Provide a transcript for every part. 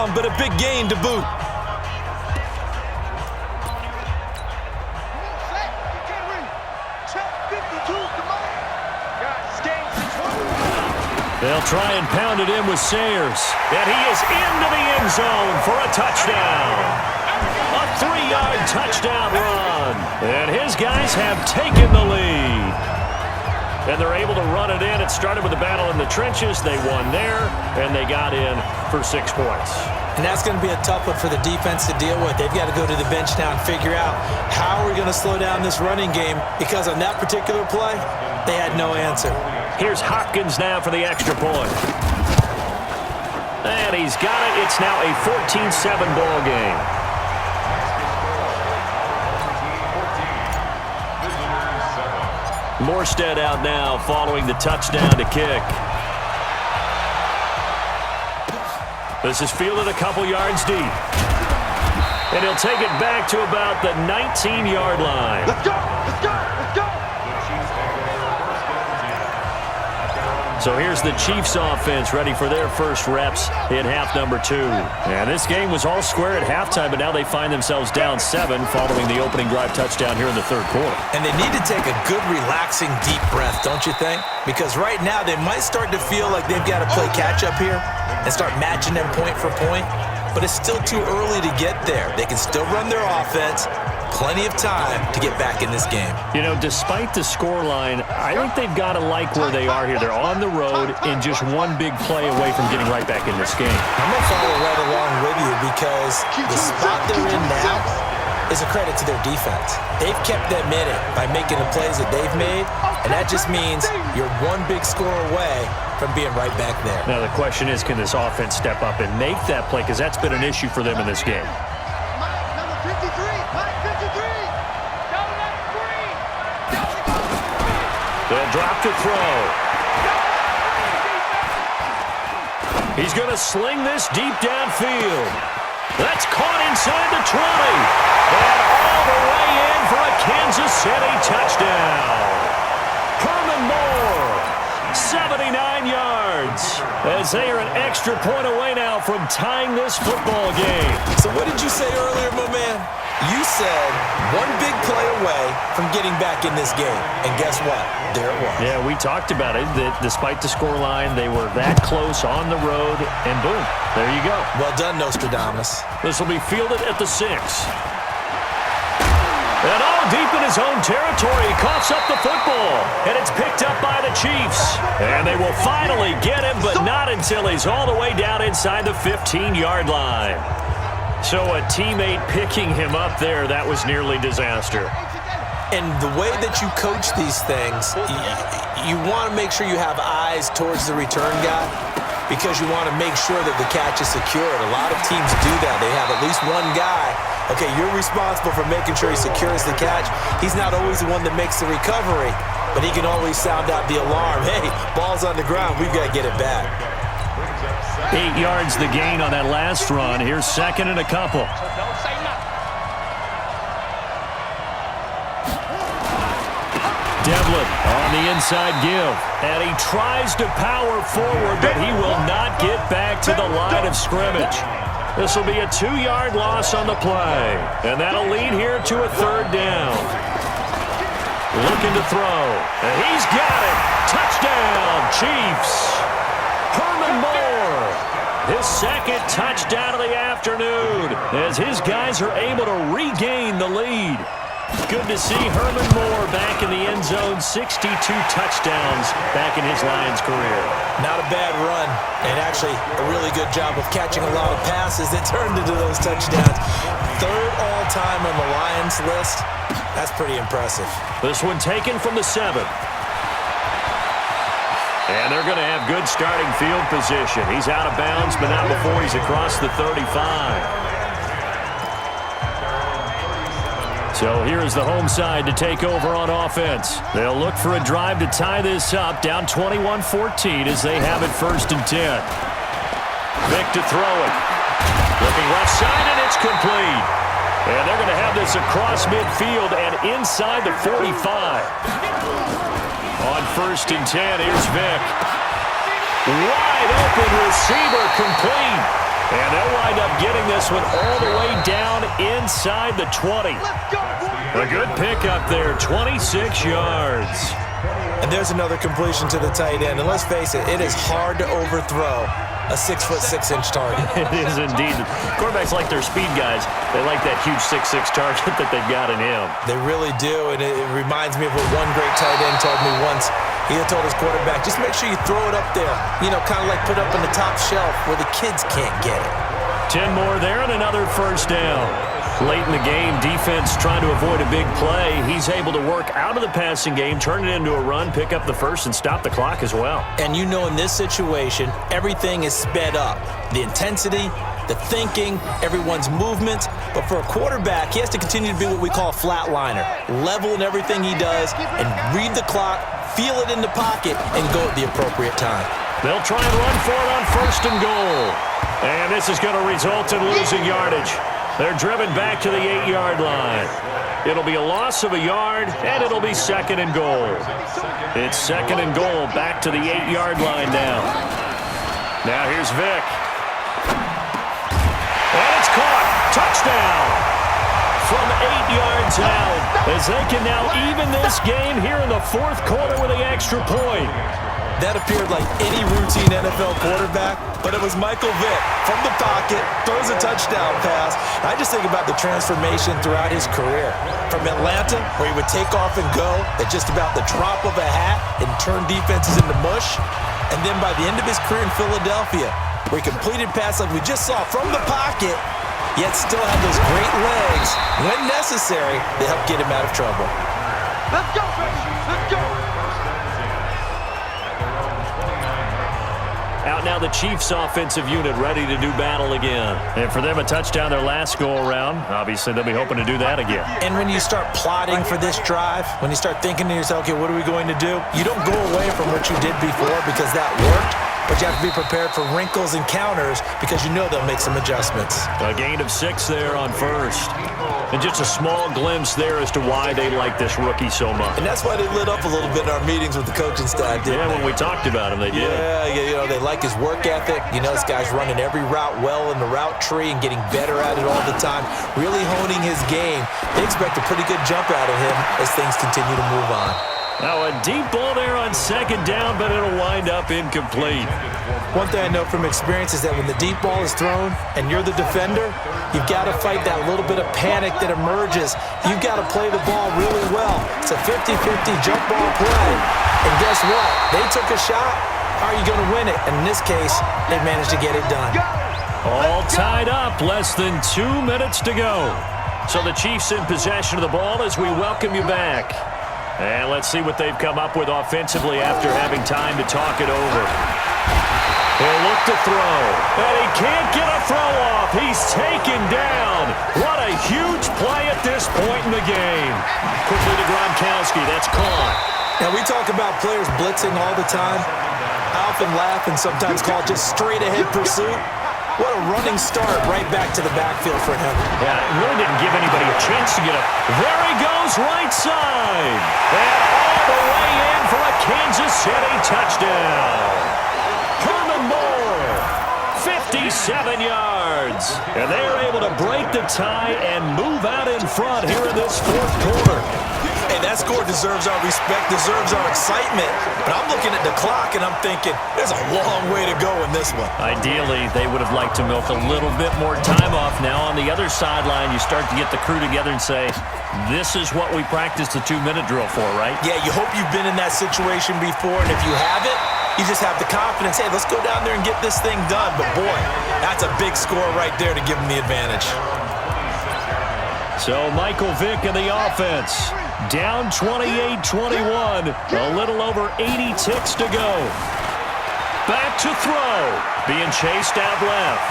down, but a big gain to boot. They'll try and pound it in with Sayers. And he is into the end zone for a touchdown. A 3-yard touchdown run. And his guys have taken the lead. And they're able to run it in. It started with a battle in the trenches. They won there, and they got in for 6 points. And that's going to be a tough one for the defense to deal with. They've got to go to the bench now and figure out how we're going to slow down this running game, because on that particular play, they had no answer. Here's Hopkins now for the extra point. And he's got it. It's now a 14-7 ball game. Morstead out now following the touchdown to kick. This is fielded a couple yards deep. And he'll take it back to about the 19-yard line. Let's go! Let's go! Let's go! So here's the Chiefs offense ready for their first reps in half number 2. And this game was all square at halftime, but now they find themselves down 7 following the opening drive touchdown here in the third quarter. And they need to take a good, relaxing, deep breath, don't you think? Because right now they might start to feel like they've got to play catch-up here and start matching them point for point. But it's still too early to get there. They can still run their offense. Plenty of time to get back in this game. You know, despite the scoreline, I think they've got to like where they are here. They're on the road and just one big play away from getting right back in this game. I'm going to follow right along with you, because the spot they're in now is a credit to their defense. They've kept them in it by making the plays that they've made, and that just means you're one big score away from being right back there. Now the question is, can this offense step up and make that play? Because that's been an issue for them in this game. Number 53, Mike 53. They'll drop to throw. He's going to sling this deep downfield. That's caught inside the 20. And all the way in for a Kansas City touchdown. Herman Moore, 79 yards. As they are an extra point away now from tying this football game. So what did you say earlier, my man? You said one big play away from getting back in this game. And guess what? There it was. Yeah, we talked about it, that despite the scoreline, they were that close on the road, and boom, there you go. Well done, Nostradamus. This will be fielded at the 6. And all deep in his own territory, coughs up the football, and it's picked up by the Chiefs. And they will finally get him, but not until he's all the way down inside the 15-yard line. So a teammate picking him up there, that was nearly disaster. And the way that you coach these things, you want to make sure you have eyes towards the return guy, because you want to make sure that the catch is secured. A lot of teams do that. They have at least one guy. Okay, you're responsible for making sure he secures the catch. He's not always the one that makes the recovery, but he can always sound out the alarm. Hey, ball's on the ground. We've got to get it back. 8 yards the gain on that last run. Here's second and a couple. Devlin on the inside give. And he tries to power forward, but he will not get back to the line of scrimmage. This will be a 2-yard loss on the play. And that'll lead here to a third down. Looking to throw. And he's got it. Touchdown, Chiefs. Herman Moore, his second touchdown of the afternoon, as his guys are able to regain the lead. Good to see Herman Moore back in the end zone. 62 touchdowns back in his Lions career. Not a bad run, and actually a really good job of catching a lot of passes that turned into those touchdowns. Third all-time on the Lions list. That's pretty impressive. This one taken from the 7. And they're going to have good starting field position. He's out of bounds, but not before he's across the 35. So here is the home side to take over on offense. They'll look for a drive to tie this up, down 21-14 as they have it 1st and 10. Vick to throw it. Looking left side, and it's complete. And they're going to have this across midfield and inside the 45. On 1st and 10, here's Vick. Wide open receiver complete. And they'll wind up bring this one all the way down inside the 20. A good pickup there, 26 yards. And there's another completion to the tight end. And let's face it, it is hard to overthrow a 6'6" target. It is indeed. Quarterbacks like their speed guys. They like that huge 6'6" target that they've got in him. They really do, and it reminds me of what one great tight end told me once. He had told his quarterback, just make sure you throw it up there, kind of like put up on the top shelf where the kids can't get it. 10 more there and another first down. Late in the game, defense trying to avoid a big play. He's able to work out of the passing game, turn it into a run, pick up the first, and stop the clock as well. And in this situation, everything is sped up. The intensity, the thinking, everyone's movements. But for a quarterback, he has to continue to be what we call a flatliner. Level in everything he does and read the clock, feel it in the pocket, and go at the appropriate time. They'll try and run for it on 1st and goal. And this is going to result in losing yardage. They're driven back to the 8-yard line. It'll be a loss of a yard, and it'll be 2nd and goal. It's 2nd and goal back to the 8-yard line now. Now here's Vick. And it's caught. Touchdown. From 8 yards out, as they can now even this game here in the 4th quarter with the extra point. That appeared like any routine NFL quarterback, but it was Michael Vick from the pocket, throws a touchdown pass. I just think about the transformation throughout his career. From Atlanta, where he would take off and go at just about the drop of a hat and turn defenses into mush. And then by the end of his career in Philadelphia, where he completed passes like we just saw from the pocket, yet still had those great legs, when necessary, to help get him out of trouble. Let's go, baby. Let's go. Out now the Chiefs offensive unit ready to do battle again. And for them, a touchdown their last go-around. Obviously, they'll be hoping to do that again. And when you start plotting for this drive, when you start thinking to yourself, okay, what are we going to do? You don't go away from what you did before because that worked, but you have to be prepared for wrinkles and counters because you know they'll make some adjustments. A gain of 6 there on 1st. And just a small glimpse there as to why they like this rookie so much. And that's why they lit up a little bit in our meetings with the coaching staff, didn't they? When we talked about him, they did. Yeah, they like his work ethic. This guy's running every route well in the route tree and getting better at it all the time, really honing his game. They expect a pretty good jump out of him as things continue to move on. Now a deep ball there on 2nd down, but it'll wind up incomplete. One thing I know from experience is that when the deep ball is thrown and you're the defender, you've got to fight that little bit of panic that emerges. You've got to play the ball really well. It's a 50-50 jump ball play. And guess what? They took a shot. How are you going to win it? And in this case, they managed to get it done. All tied up. Less than 2 minutes to go. So the Chiefs in possession of the ball as we welcome you back. And let's see what they've come up with offensively after having time to talk it over. He'll look to throw, and he can't get a throw off. He's taken down. What a huge play at this point in the game. Quickly to Gronkowski. That's caught. Now, we talk about players blitzing all the time. I often laugh and sometimes call it just straight-ahead pursuit. What a running start right back to the backfield for him. Yeah, it really didn't give anybody a chance to get up. There he goes, right side. And all the way in for a Kansas City touchdown. Herman Moore, 57 yards. And they're able to break the tie and move out in front here in this 4th quarter. Hey, that score deserves our respect, deserves our excitement. But I'm looking at the clock, and I'm thinking, there's a long way to go in this one. Ideally, they would have liked to milk a little bit more time off. Now on the other sideline, you start to get the crew together and say, this is what we practiced the 2-minute drill for, right? Yeah, you hope you've been in that situation before, and if you haven't, you just have the confidence, hey, let's go down there and get this thing done. But, boy, that's a big score right there to give them the advantage. So Michael Vick in the offense. Down 28-21. A little over 80 ticks to go. Back to throw. Being chased out left.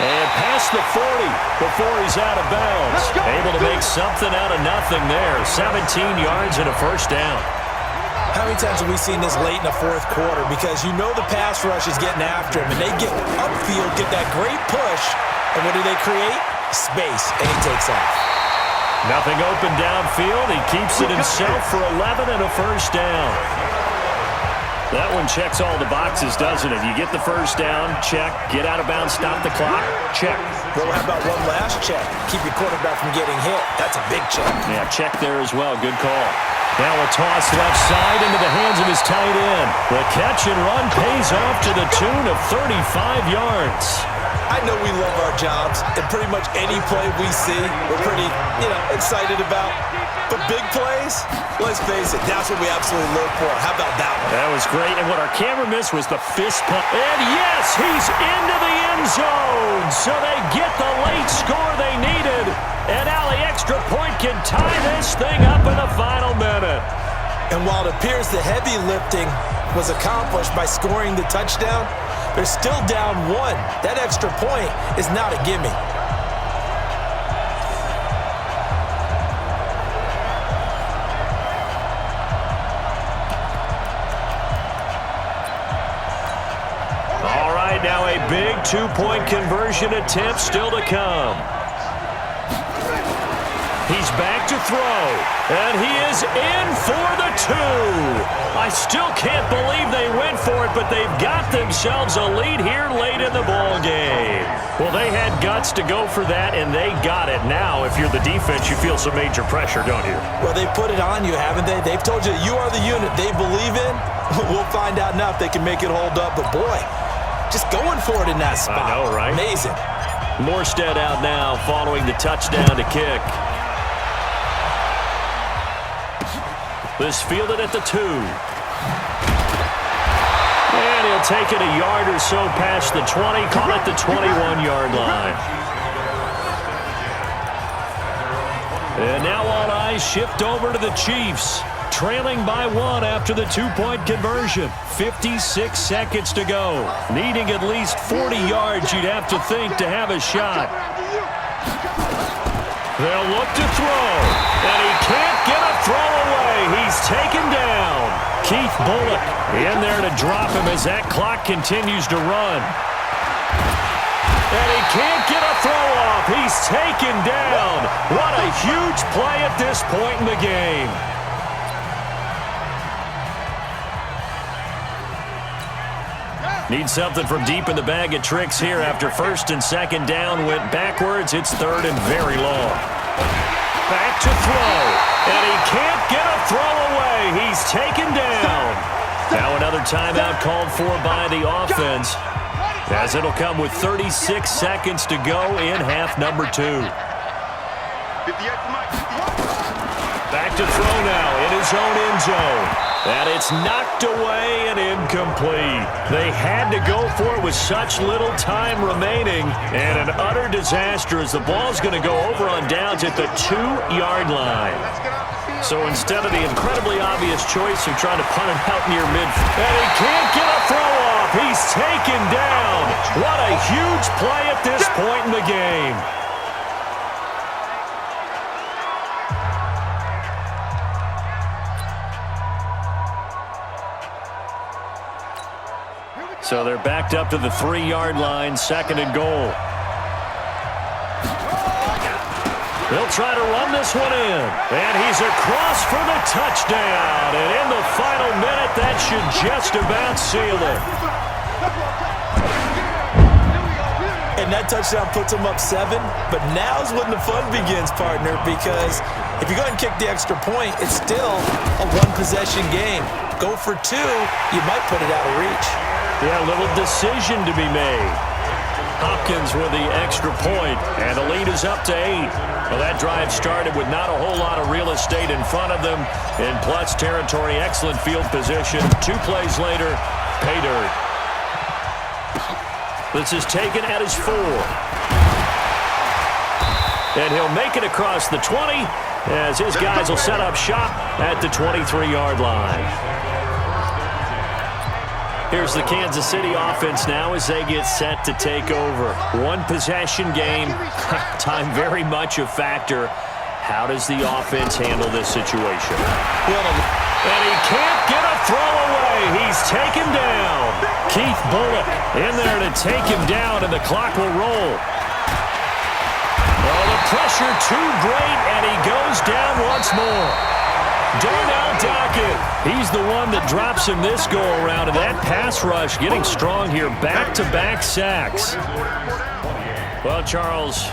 And past the 40 before he's out of bounds. Able to make something out of nothing there. 17 yards and a first down. How many times have we seen this late in the 4th quarter? Because you know the pass rush is getting after him, and they get upfield, get that great push, and what do they create? Space, and he takes off. Nothing open downfield. He keeps it himself for 11 and a first down. That one checks all the boxes, doesn't it? You get the first down, check. Get out of bounds, stop the clock, check. Well, how about one last check? Keep your quarterback from getting hit. That's a big check. Yeah, check there as well. Good call. Now a toss left side into the hands of his tight end. The catch and run pays off to the tune of 35 yards. I know we love our jobs, and pretty much any play we see, we're pretty, excited about. But big plays, let's face it, that's what we absolutely live for. How about that one? That was great, and what our camera missed was the fist pump. And yes, he's into the end zone, so they get the late score they needed. And now the extra point can tie this thing up in the final minute. And while it appears the heavy lifting was accomplished by scoring the touchdown, they're still down one. That extra point is not a gimme. All right, now a big two-point conversion attempt still to come. He's back to throw, and he is in for the two. I still can't believe they went for it, but they've got themselves a lead here late in the ball game. Well, they had guts to go for that, and they got it. Now, if you're the defense, you feel some major pressure, don't you? Well, they put it on you, haven't they? They've told you you are the unit they believe in. We'll find out now if they can make it hold up, but boy, just going for it in that spot. I know, right? Amazing. Morstead out now following the touchdown to kick. This fielded at the 2. And he'll take it a yard or so past the 20, call it the 21-yard line. And now all eyes shift over to the Chiefs, trailing by 1 after the two-point conversion. 56 seconds to go. Needing at least 40 yards, you'd have to think, to have a shot. They'll look to throw, and he can't get a throw away. He's taken down. Keith Bullock in there to drop him as that clock continues to run. And he can't get a throw off. He's taken down. What a huge play at this point in the game. Need something from deep in the bag of tricks here after first and second down went backwards. It's third and very long. Back to throw. And he can't get a throw away. He's taken down. Now another timeout called for by the offense, as it'll come with 36 seconds to go in half number 2. Back to throw now in his own end zone. And it's knocked away and incomplete. They had to go for it with such little time remaining. And an utter disaster as the ball's going to go over on downs at the 2-yard line. So instead of the incredibly obvious choice of trying to punt it out near midfield, and he can't get a throw off. He's taken down. What a huge play at this point in the game. So they're backed up to the 3-yard line, second and goal. They'll try to run this one in. And he's across for the touchdown. And in the final minute, that should just about seal it. And that touchdown puts them up 7. But now's when the fun begins, partner, because if you go ahead and kick the extra point, it's still a one-possession game. Go for 2, you might put it out of reach. Yeah, a little decision to be made. Hopkins with the extra point, and the lead is up to 8. Well, that drive started with not a whole lot of real estate in front of them. In plus territory, excellent field position. 2 plays later, pay dirt. This is taken at his 4. And he'll make it across the 20 as his guys will set up shop at the 23-yard line. Here's the Kansas City offense now as they get set to take over. One-possession game. Time very much a factor. How does the offense handle this situation? And he can't get a throw away. He's taken down. Keith Bullock in there to take him down, and the clock will roll. Oh, the pressure too great, and he goes down once more. Darnell Dockett, he's the one that drops him this go-around, and that pass rush getting strong here. Back-to-back sacks. Well, Charles,